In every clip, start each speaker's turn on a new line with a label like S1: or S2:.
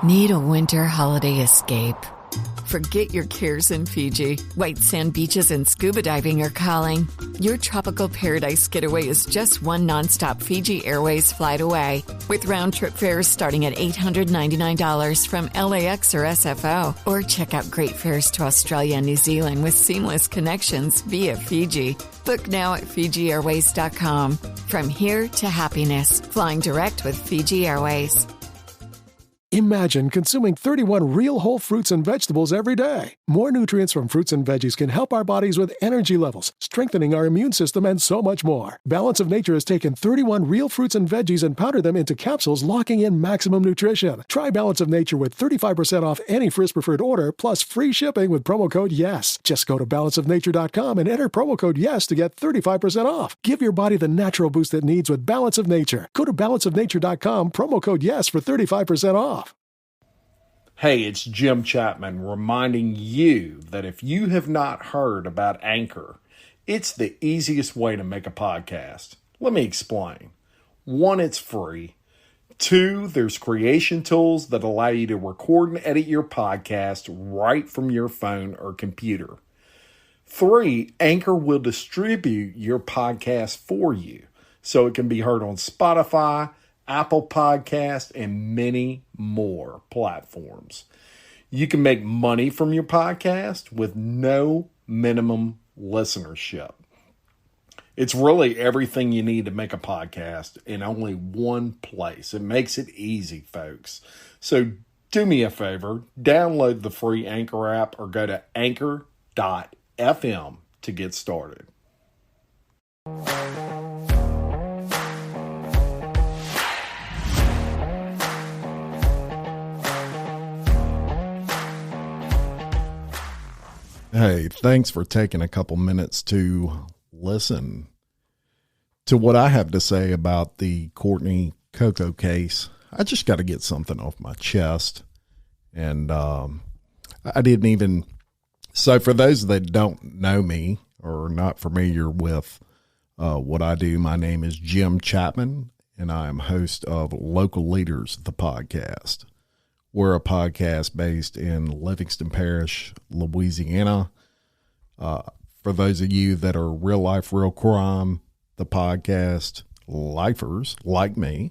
S1: Need a winter holiday escape? Forget your cares in Fiji. White sand beaches and scuba diving are calling. Your tropical paradise getaway is just one nonstop Fiji Airways flight away, with round-trip fares starting at $899 from LAX or SFO. Or check out great fares to Australia and New Zealand with seamless connections via Fiji. Book now at FijiAirways.com. From here to happiness, flying direct with Fiji Airways.
S2: Imagine consuming 31 real whole fruits and vegetables every day. More nutrients from fruits and veggies can help our bodies with energy levels, strengthening our immune system, and so much more. Balance of Nature has taken 31 real fruits and veggies and powdered them into capsules, locking in maximum nutrition. Try Balance of Nature with 35% off any Frizz preferred order, plus free shipping with promo code YES. Just go to balanceofnature.com and enter promo code YES to get 35% off. Give your body the natural boost it needs with Balance of Nature. Go to balanceofnature.com, promo code YES for 35% off.
S3: Hey, it's Jim Chapman reminding you that if you have not heard about Anchor, it's the easiest way to make a podcast. Let me explain. 1, it's free. 2, there's creation tools that allow you to record and edit your podcast right from your phone or computer. 3, Anchor will distribute your podcast for you so it can be heard on Spotify, Apple Podcast, and many more platforms. You can make money from your podcast with no minimum listenership. It's really everything you need to make a podcast in only one place. It makes it easy, folks. So do me a favor, download the free Anchor app or go to anchor.fm to get started.
S4: Hey, thanks for taking a couple minutes to listen to what I have to say about the Courtney Coco case. I just got to get something off my chest. And I didn't even... So for those that don't know me or are not familiar with what I do, my name is Jim Chapman, and I am host of Local Leaders, the podcast. We're a podcast based in Livingston Parish, Louisiana. For those of you that are real life, real crime, the podcast lifers like me,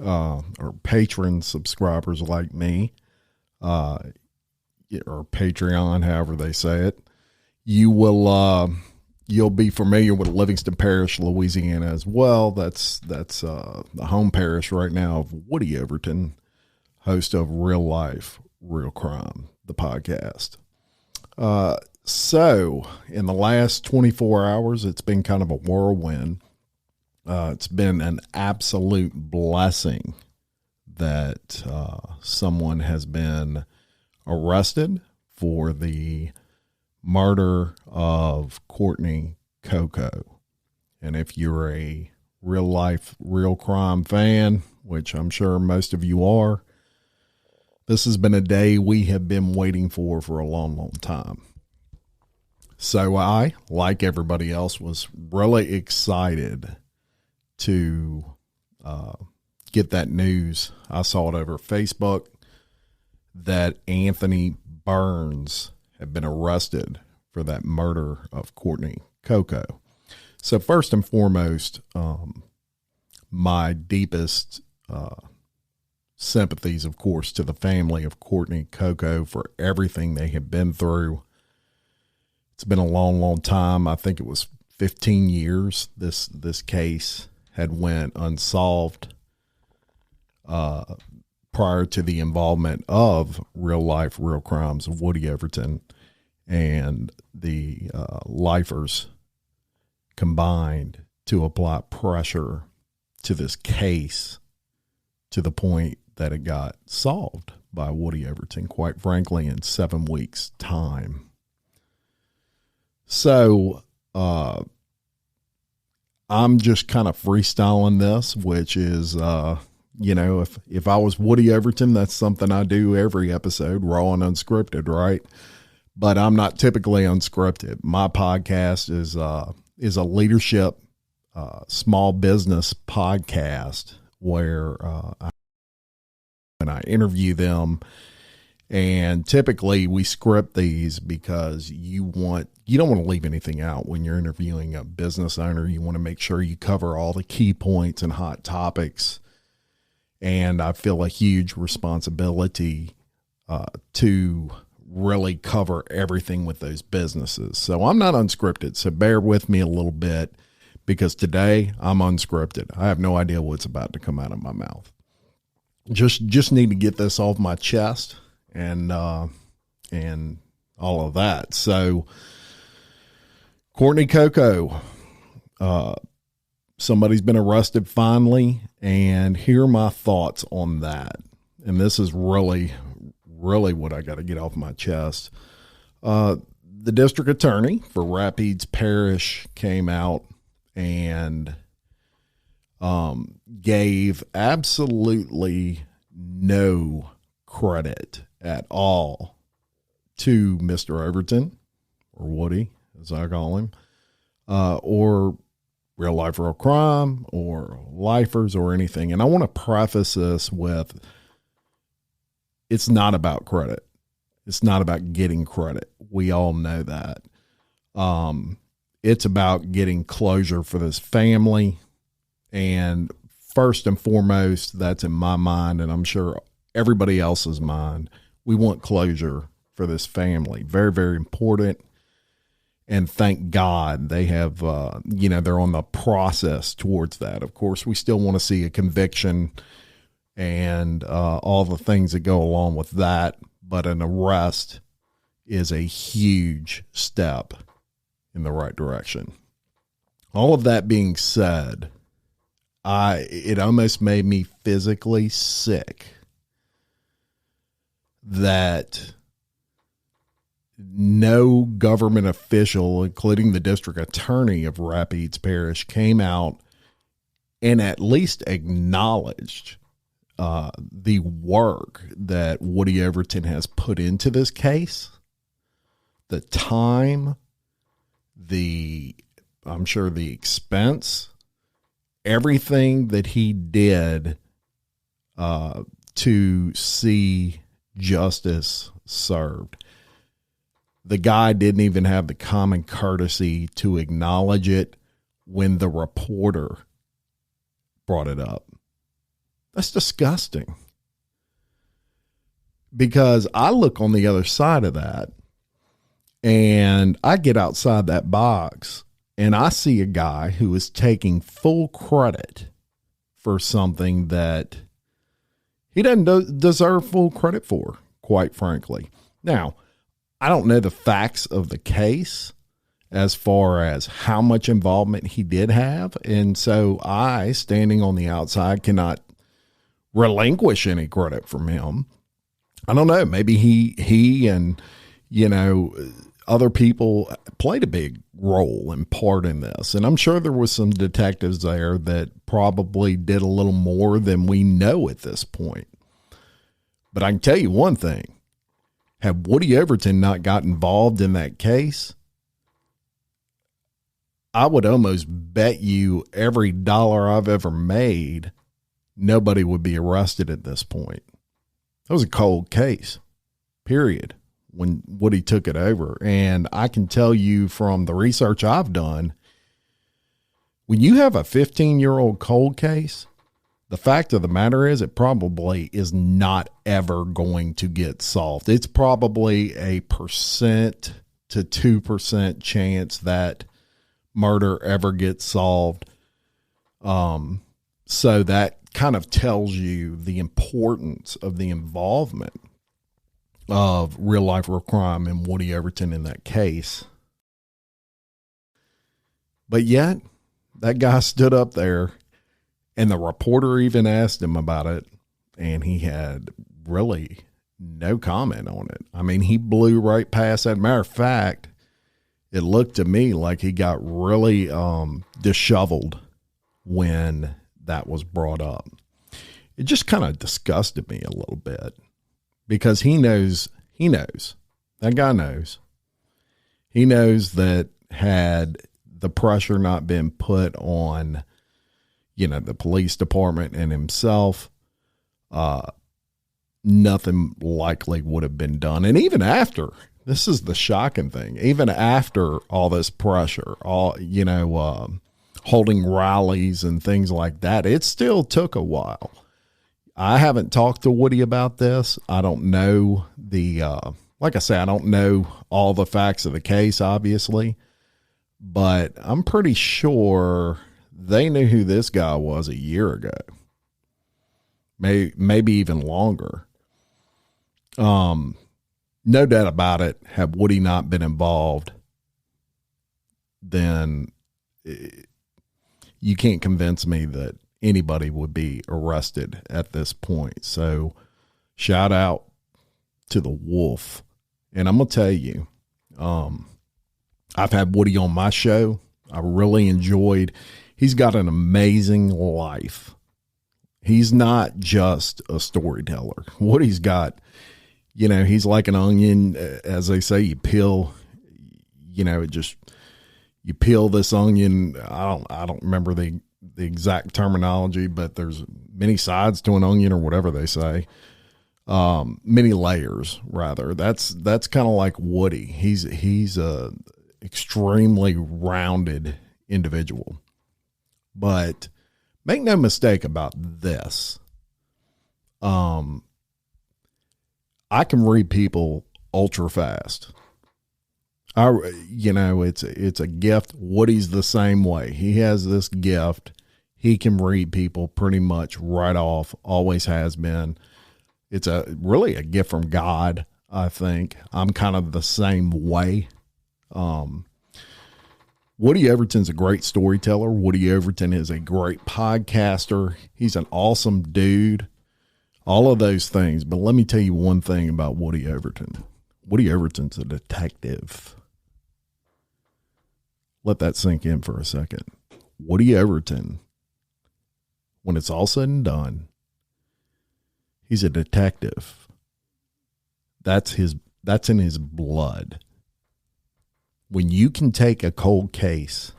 S4: or patron subscribers like me, or Patreon, however they say it, you'll be familiar with Livingston Parish, Louisiana as well. That's the home parish right now of Woody Overton, host of Real Life, Real Crime, the podcast. So in the last 24 hours, it's been kind of a whirlwind. It's been an absolute blessing that someone has been arrested for the murder of Courtney Coco. And if you're a real life, real crime fan, which I'm sure most of you are, this has been a day we have been waiting for a long, long time. So I, like everybody else, was really excited to get that news. I saw it over Facebook that Anthony Burns had been arrested for that murder of Courtney Coco. So first and foremost, my deepest sympathies, of course, to the family of Courtney Coco for everything they have been through. It's been a long, long time. I think it was 15 years this case had went unsolved prior to the involvement of Real Life, Real Crimes of Woody Overton and the lifers combined to apply pressure to this case to the point that it got solved by Woody Overton, quite frankly, in 7 weeks' time. So I'm just kind of freestyling this, which is, if I was Woody Overton, that's something I do every episode, raw and unscripted, right? But I'm not typically unscripted. My podcast is a leadership, small business podcast where I and I interview them. And typically we script these because you don't want to leave anything out when you're interviewing a business owner. You want to make sure you cover all the key points and hot topics. And I feel a huge responsibility to really cover everything with those businesses. So I'm not unscripted. So bear with me a little bit, because today I'm unscripted. I have no idea what's about to come out of my mouth. Just need to get this off my chest and all of that. So Courtney Coco, somebody's been arrested finally, and here are my thoughts on that. And this is really what I got to get off my chest. The district attorney for Rapides Parish came out and gave absolutely no credit at all to Mr. Overton, or Woody, as I call him, or Real Life Real Crime, or lifers, or anything. And I want to preface this with, it's not about credit. It's not about getting credit. We all know that. It's about getting closure for this family. And first and foremost, that's in my mind, and I'm sure everybody else's mind, we want closure for this family. Very, very important. And thank God they have, they're on the process towards that. Of course, we still want to see a conviction and all the things that go along with that. But an arrest is a huge step in the right direction. All of that being said, it almost made me physically sick that no government official, including the district attorney of Rapides Parish, came out and at least acknowledged the work that Woody Overton has put into this case, the time, I'm sure the expense, everything that he did to see justice served. The guy didn't even have the common courtesy to acknowledge it when the reporter brought it up. That's disgusting. Because I look on the other side of that, and I get outside that box, and I see a guy who is taking full credit for something that he doesn't deserve full credit for, quite frankly. Now, I don't know the facts of the case as far as how much involvement he did have. And so I, standing on the outside, cannot relinquish any credit from him. I don't know. Maybe he and, other people played a big role and part in this. And I'm sure there was some detectives there that probably did a little more than we know at this point. But I can tell you one thing. Had Woody Overton not got involved in that case, I would almost bet you every dollar I've ever made, nobody would be arrested at this point. That was a cold case, period, when Woody took it over. And I can tell you from the research I've done, when you have a 15-year-old cold case, the fact of the matter is it probably is not ever going to get solved. It's probably a 1% to 2% chance that murder ever gets solved. So that kind of tells you the importance of the involvement of Real Life Real Crime and Woody Overton in that case. But yet, that guy stood up there, and the reporter even asked him about it, and he had really no comment on it. I mean, he blew right past that. Matter of fact, it looked to me like he got really disheveled when that was brought up. It just kind of disgusted me a little bit, because he knows, that guy knows. He knows that had the pressure not been put on, the police department and himself, nothing likely would have been done. And even after, this is the shocking thing, even after all this pressure, holding rallies and things like that, it still took a while. I haven't talked to Woody about this. I don't know like I say, I don't know all the facts of the case, obviously, but I'm pretty sure they knew who this guy was a year ago, maybe even longer. No doubt about it. Had Woody not been involved, then you can't convince me that anybody would be arrested at this point. So shout out to the wolf. And I'm going to tell you, I've had Woody on my show. I really enjoyed, he's got an amazing life. He's not just a storyteller. Woody's got, he's like an onion, as they say, you peel, you peel this onion. I don't remember the exact terminology, but there's many sides to an onion or whatever they say. Many layers rather. That's kind of like Woody. He's a extremely rounded individual, but make no mistake about this. I can read people ultra fast. It's a gift. Woody's the same way. He has this gift. He can read people pretty much right off, always has been. It's really a gift from God, I think. I'm kind of the same way. Woody Overton's a great storyteller. Woody Overton is a great podcaster. He's an awesome dude. All of those things. But let me tell you one thing about Woody Overton. Woody Overton's a detective. Let that sink in for a second. Woody Overton, when it's all said and done, he's a detective. That's in his blood. When you can take a cold case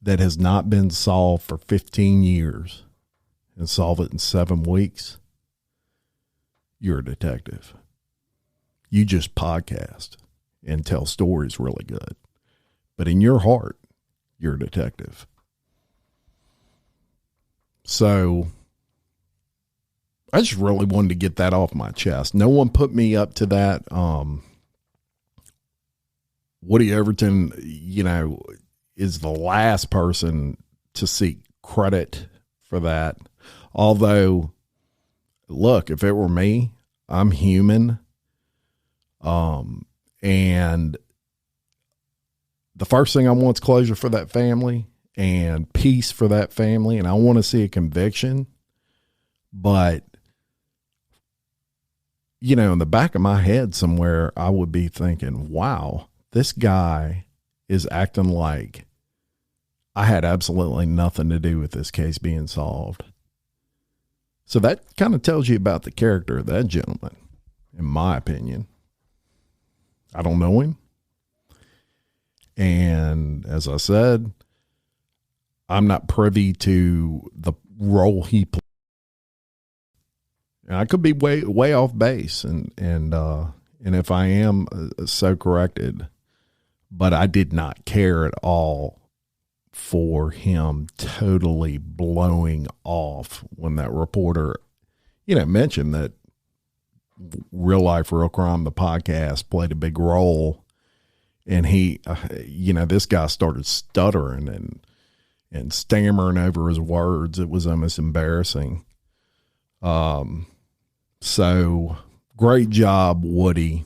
S4: that has not been solved for 15 years and solve it in 7 weeks, you're a detective. You just podcast and tell stories really good. But in your heart, you're a detective. So I just really wanted to get that off my chest. No one put me up to that. Woody Overton, is the last person to seek credit for that. Although, look, if it were me, I'm human. And the first thing I want is closure for that family and peace for that family. And I want to see a conviction. But, in the back of my head somewhere, I would be thinking, wow, this guy is acting like I had absolutely nothing to do with this case being solved. So that kind of tells you about the character of that gentleman, in my opinion. I don't know him. And as I said, I'm not privy to the role he played. And I could be way off base, and if I am, so corrected. But I did not care at all for him totally blowing off when that reporter, mentioned that Real Life, Real Crime, the podcast, played a big role. And he, this guy started stuttering and stammering over his words. It was almost embarrassing. So great job, Woody.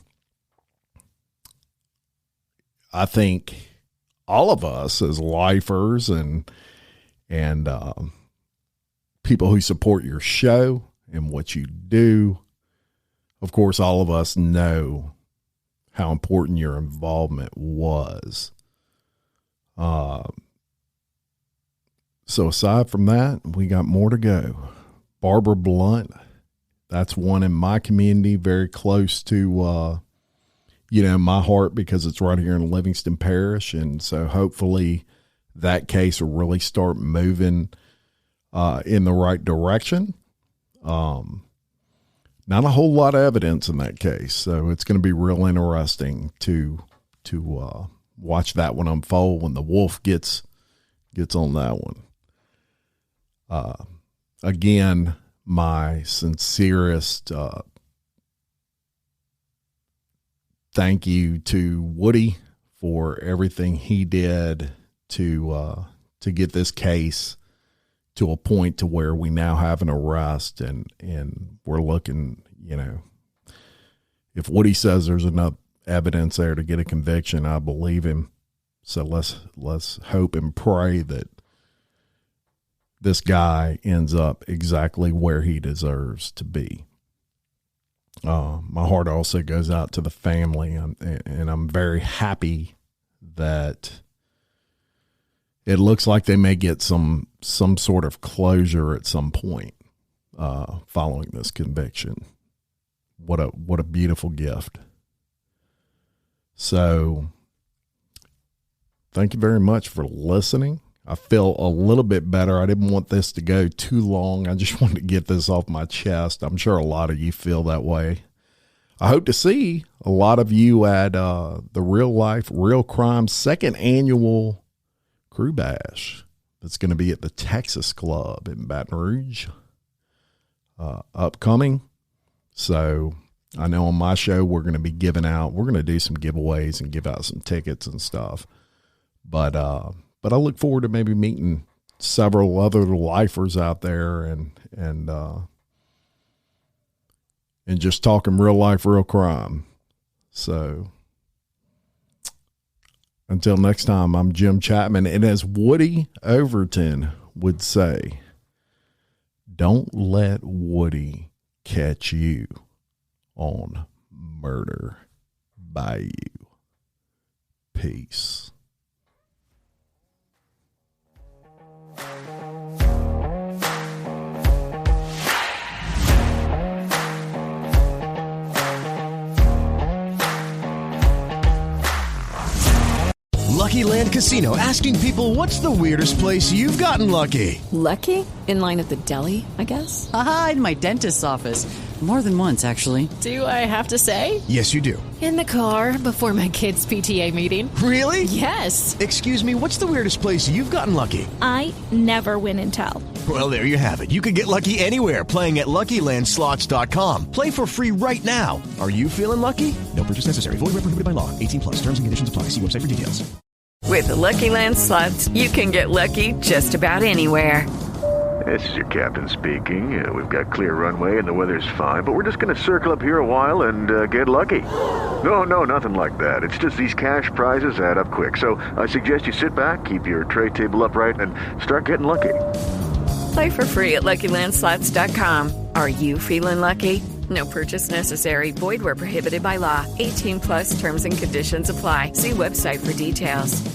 S4: I think all of us as lifers and people who support your show and what you do, of course, all of us know how important your involvement was. So aside from that, we got more to go. Barbara Blunt, that's one in my community, very close to, my heart, because it's right here in Livingston Parish. And so hopefully that case will really start moving in the right direction. Not a whole lot of evidence in that case, so it's going to be real interesting to watch that one unfold when the wolf gets on that one. Again, my sincerest thank you to Woody for everything he did to get this case to a point to where we now have an arrest, and we're looking, if Woody says there's enough evidence there to get a conviction, I believe him. So let's hope and pray that this guy ends up exactly where he deserves to be. My heart also goes out to the family, and I'm very happy that it looks like they may get some sort of closure at some point following this conviction. What a beautiful gift. So thank you very much for listening. I feel a little bit better. I didn't want this to go too long. I just wanted to get this off my chest. I'm sure a lot of you feel that way. I hope to see a lot of you at the Real Life, Real Crime second annual Crew Bash. That's going to be at the Texas Club in Baton Rouge, upcoming. So I know on my show, we're going to be we're going to do some giveaways and give out some tickets and stuff. But I look forward to maybe meeting several other lifers out there and just talking real life, real crime. So until next time, I'm Jim Chapman. And as Woody Overton would say, don't let Woody catch you on Murder Bayou. Peace.
S5: Lucky Land Casino, asking people, what's the weirdest place you've gotten lucky?
S1: Lucky? In line at the deli, I guess?
S6: Aha, in my dentist's office. More than once, actually.
S7: Do I have to say?
S5: Yes, you do.
S7: In the car before my kids' PTA meeting.
S5: Really?
S7: Yes.
S5: Excuse me, what's the weirdest place you've gotten lucky?
S8: I never win and tell.
S5: Well, there you have it. You can get lucky anywhere, playing at LuckyLandSlots.com. Play for free right now. Are you feeling lucky? No purchase necessary. Void where prohibited by law. 18+. Terms and conditions apply. See website for details.
S1: With the Lucky Land Slots, you can get lucky just about anywhere.
S9: This is your captain speaking. We've got clear runway and the weather's fine, but we're just going to circle up here a while and get lucky. No, nothing like that. It's just these cash prizes add up quick. So I suggest you sit back, keep your tray table upright, and start getting lucky.
S1: Play for free at LuckyLandSlots.com. Are you feeling lucky? No purchase necessary. Void where prohibited by law. 18+ terms and conditions apply. See website for details.